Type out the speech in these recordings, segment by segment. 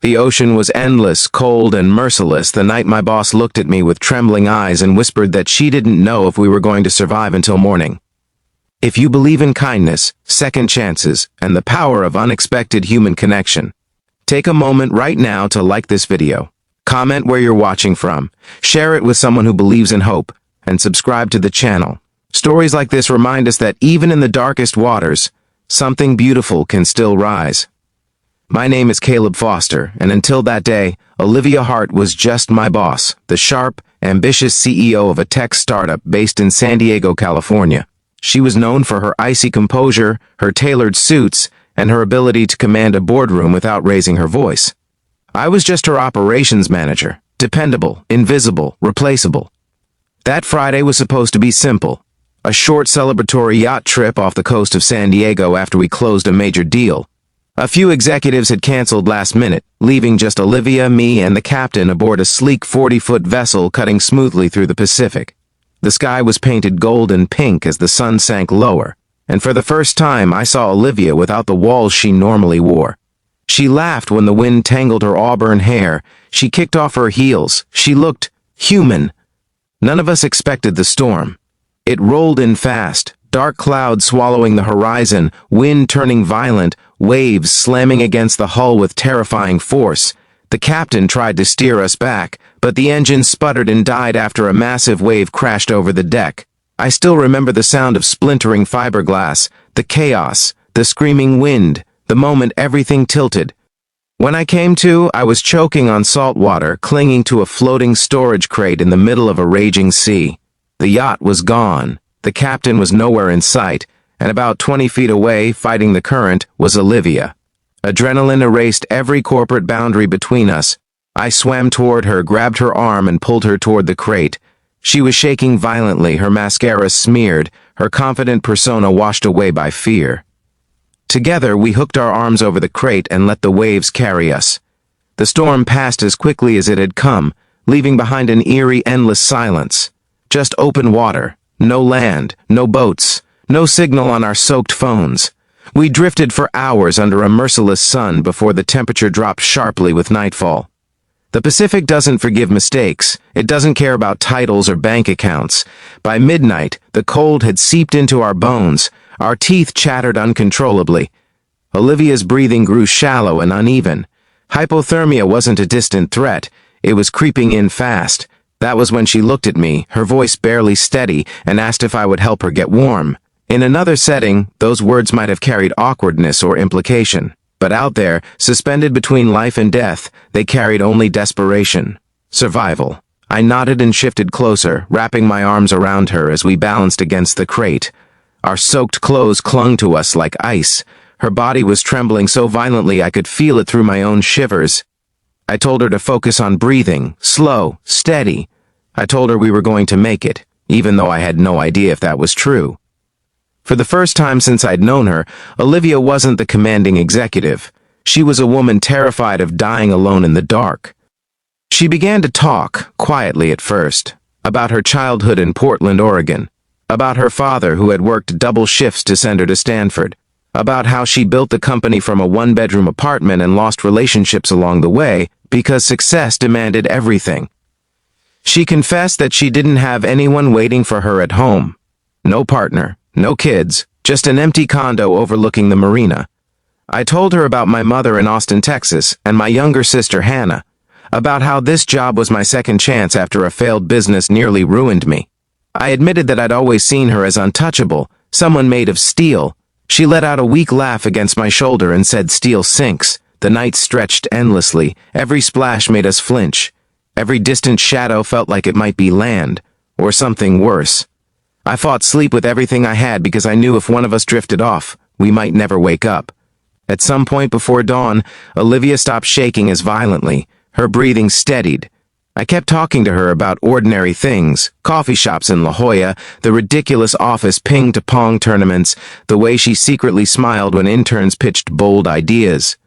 The ocean was endless, cold, and merciless the night my boss looked at me with trembling eyes and whispered that she didn't know if we were going to survive until morning. If you believe in kindness, second chances, and the power of unexpected human connection, take a moment right now to like this video, comment where you're watching from, share it with someone who believes in hope, and subscribe to the channel. Stories like this remind us that even in the darkest waters, something beautiful can still rise. My name is Caleb Foster, and until that day, Olivia Hart was just my boss, the sharp, ambitious CEO of a tech startup based in San Diego, California. She was known for her icy composure, her tailored suits, and her ability to command a boardroom without raising her voice. I was just her operations manager, dependable, invisible, replaceable. That Friday was supposed to be simple. A short celebratory yacht trip off the coast of San Diego after we closed a major deal. A few executives had canceled last minute, leaving just Olivia, me, and the captain aboard a sleek 40-foot vessel cutting smoothly through the Pacific. The sky was painted gold and pink as the sun sank lower, and for the first time I saw Olivia without the walls she normally wore. She laughed when the wind tangled her auburn hair. She kicked off her heels. She looked human. None of us expected the storm. It rolled in fast, dark clouds swallowing the horizon, wind turning violent, waves slamming against the hull with terrifying force. The captain tried to steer us back, but the engine sputtered and died after a massive wave crashed over the deck. I still remember the sound of splintering fiberglass, the chaos, the screaming wind, the moment everything tilted. When I came to, I was choking on salt water, clinging to a floating storage crate in the middle of a raging sea. The yacht was gone. The captain was nowhere in sight, and about 20 feet away, fighting the current, was Olivia. Adrenaline erased every corporate boundary between us. I swam toward her, grabbed her arm, and pulled her toward the crate. She was shaking violently, her mascara smeared, her confident persona washed away by fear. Together, we hooked our arms over the crate and let the waves carry us. The storm passed as quickly as it had come, leaving behind an eerie, endless silence. Just open water, no land, no boats, no signal on our soaked phones. We drifted for hours under a merciless sun before the temperature dropped sharply with nightfall. The Pacific doesn't forgive mistakes. It doesn't care about titles or bank accounts. By midnight, the cold had seeped into our bones. Our teeth chattered uncontrollably. Olivia's breathing grew shallow and uneven. Hypothermia wasn't a distant threat. It was creeping in fast. That was when she looked at me, her voice barely steady, and asked if I would help her get warm. In another setting, those words might have carried awkwardness or implication. But out there, suspended between life and death, they carried only desperation. Survival. I nodded and shifted closer, wrapping my arms around her as we balanced against the crate. Our soaked clothes clung to us like ice. Her body was trembling so violently I could feel it through my own shivers. I told her to focus on breathing, slow, steady. I told her we were going to make it, even though I had no idea if that was true. For the first time since I'd known her, Olivia wasn't the commanding executive. She was a woman terrified of dying alone in the dark. She began to talk, quietly at first, about her childhood in Portland, Oregon, about her father who had worked double shifts to send her to Stanford, about how she built the company from a one-bedroom apartment and lost relationships along the way because success demanded everything. She confessed that she didn't have anyone waiting for her at home. No partner, no kids, just an empty condo overlooking the marina. I told her about my mother in Austin, Texas, and my younger sister Hannah, about how this job was my second chance after a failed business nearly ruined me. I admitted that I'd always seen her as untouchable, someone made of steel. She let out a weak laugh against my shoulder and said steel sinks. The night stretched endlessly. Every splash made us flinch. Every distant shadow felt like it might be land, or something worse. I fought sleep with everything I had because I knew if one of us drifted off, we might never wake up. At some point before dawn, Olivia stopped shaking as violently. Her breathing steadied. I kept talking to her about ordinary things, coffee shops in La Jolla, the ridiculous office ping-to-pong tournaments, the way she secretly smiled when interns pitched bold ideas.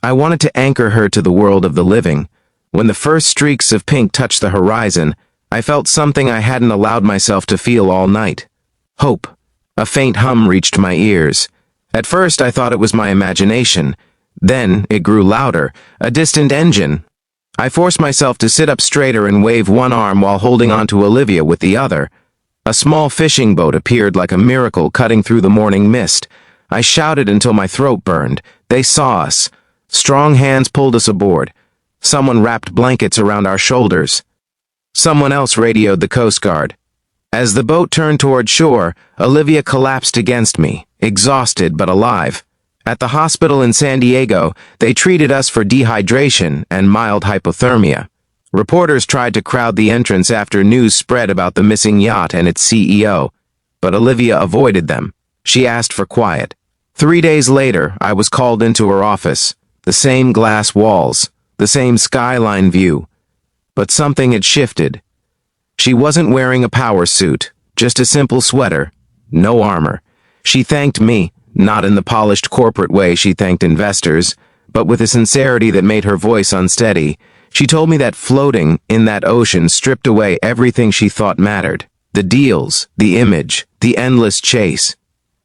I wanted to anchor her to the world of the living. When the first streaks of pink touched the horizon, I felt something I hadn't allowed myself to feel all night. Hope. A faint hum reached my ears. At first I thought it was my imagination. Then it grew louder, a distant engine. I forced myself to sit up straighter and wave one arm while holding onto Olivia with the other. A small fishing boat appeared like a miracle cutting through the morning mist. I shouted until my throat burned. They saw us. Strong hands pulled us aboard. Someone wrapped blankets around our shoulders. Someone else radioed the Coast Guard. As the boat turned toward shore, Olivia collapsed against me, exhausted but alive. At the hospital in San Diego, they treated us for dehydration and mild hypothermia. Reporters tried to crowd the entrance after news spread about the missing yacht and its CEO, but Olivia avoided them. She asked for quiet. 3 days later, I was called into her office. The same glass walls, the same skyline view. But something had shifted. She wasn't wearing a power suit, just a simple sweater, no armor. She thanked me, not in the polished corporate way she thanked investors, but with a sincerity that made her voice unsteady. She told me that floating in that ocean stripped away everything she thought mattered. The deals, the image, the endless chase.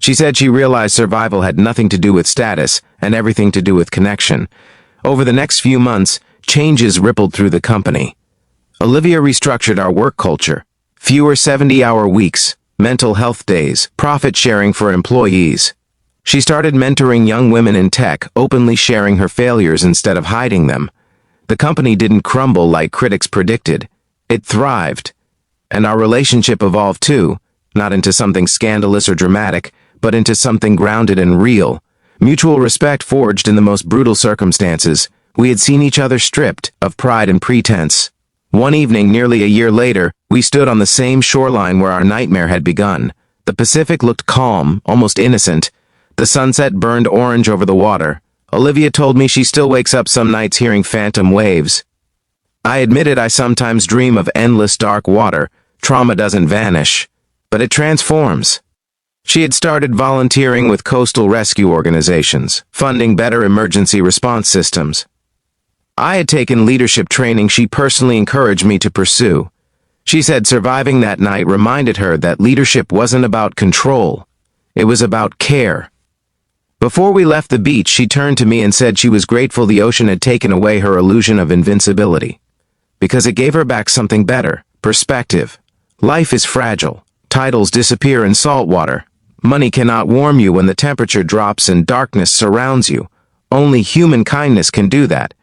She said she realized survival had nothing to do with status and everything to do with connection. Over the next few months, changes rippled through the company. Olivia restructured our work culture. Fewer 70-hour weeks, mental health days, profit sharing for employees. She started mentoring young women in tech, openly sharing her failures instead of hiding them. The company didn't crumble like critics predicted. It thrived. And our relationship evolved too, not into something scandalous or dramatic, but into something grounded and real. Mutual respect forged in the most brutal circumstances. We had seen each other stripped of pride and pretense. One evening, nearly a year later, we stood on the same shoreline where our nightmare had begun. The Pacific looked calm, almost innocent. The sunset burned orange over the water. Olivia told me she still wakes up some nights hearing phantom waves. I admitted I sometimes dream of endless dark water. Trauma doesn't vanish, but it transforms. She had started volunteering with coastal rescue organizations, funding better emergency response systems. I had taken leadership training she personally encouraged me to pursue. She said surviving that night reminded her that leadership wasn't about control. It was about care. Before we left the beach, she turned to me and said she was grateful the ocean had taken away her illusion of invincibility, because it gave her back something better, perspective. Life is fragile. Titles disappear in salt water. Money cannot warm you when the temperature drops and darkness surrounds you. Only human kindness can do that.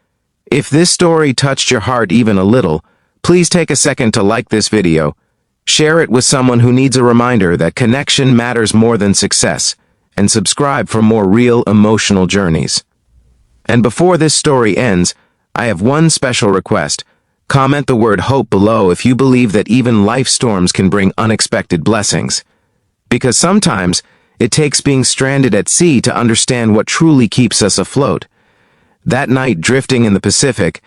If this story touched your heart even a little, please take a second to like this video. Share it with someone who needs a reminder that connection matters more than success, and subscribe for more real emotional journeys. And before this story ends, I have one special request. Comment the word hope below if you believe that even life storms can bring unexpected blessings. Because sometimes it takes being stranded at sea to understand what truly keeps us afloat. That night drifting in the Pacific,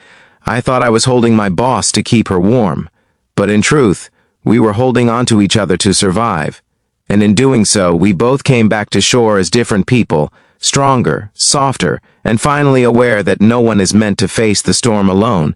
I thought I was holding my boss to keep her warm. But in truth, we were holding on to each other to survive. And in doing so, we both came back to shore as different people, stronger, softer, and finally aware that no one is meant to face the storm alone.